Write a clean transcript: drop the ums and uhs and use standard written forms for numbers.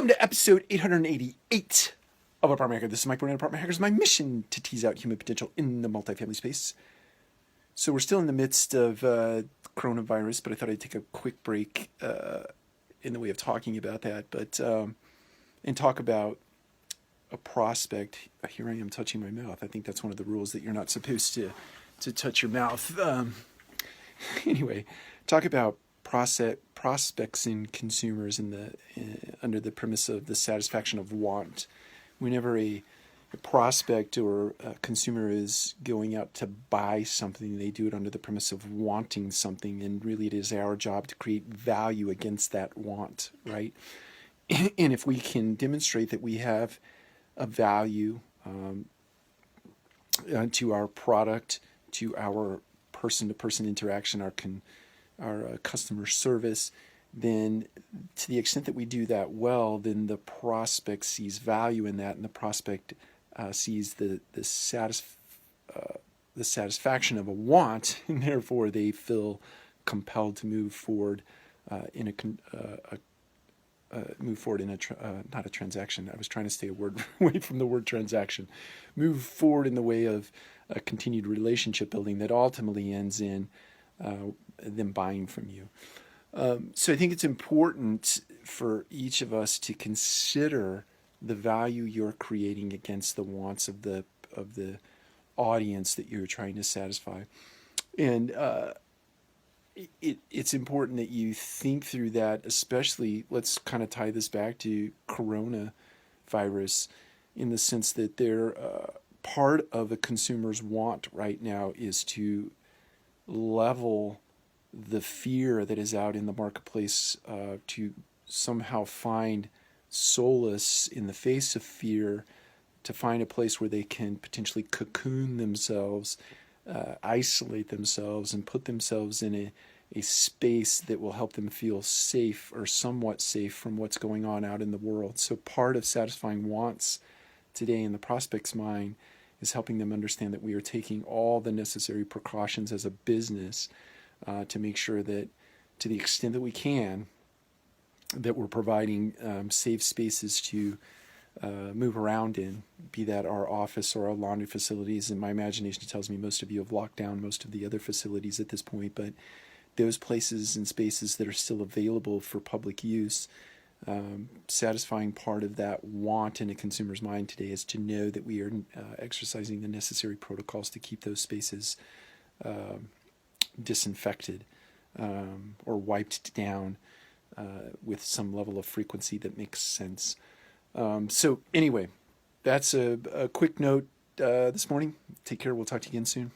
Welcome to episode 888 of ApartmentHacker. This is Mike Burnett, ApartmentHacker. It's my mission to tease out human potential in the multifamily space. So we're still in the midst of coronavirus, but I thought I'd take a quick break in the way of talking about that, and talk about a prospect. Here I am touching my mouth. I think that's one of the rules, that you're not supposed to touch your mouth. Anyway, talk about prospects and consumers under the premise of the satisfaction of want. Whenever a prospect or a consumer is going out to buy something, they do it under the premise of wanting something, and really it is our job to create value against that want, right? And if we can demonstrate that we have a value to our product, to our person-to-person interaction, our customer service, then to the extent that we do that well, then the prospect sees value in that, and the prospect sees the satisfaction of a want, and therefore they feel compelled to move forward in not a transaction. I was trying to stay a word away from the word transaction. Move forward in the way of a continued relationship building that ultimately ends in them buying from you. So I think it's important for each of us to consider the value you're creating against the wants of the audience that you're trying to satisfy. And it's important that you think through that, especially, let's kind of tie this back to coronavirus, in the sense that they're part of a consumer's want right now is to level the fear that is out in the marketplace, to somehow find solace in the face of fear, to find a place where they can potentially cocoon themselves, isolate themselves, and put themselves in a space that will help them feel safe or somewhat safe from what's going on out in the world. So part of satisfying wants today in the prospect's mind is helping them understand that we are taking all the necessary precautions as a business to make sure that, to the extent that we can, that we're providing safe spaces to move around in, be that our office or our laundry facilities. And my imagination tells me most of you have locked down most of the other facilities at this point, but those places and spaces that are still available for public use, satisfying part of that want in a consumer's mind today is to know that we are exercising the necessary protocols to keep those spaces disinfected or wiped down with some level of frequency that makes sense. So anyway, that's a quick note this morning. Take care. We'll talk to you again soon.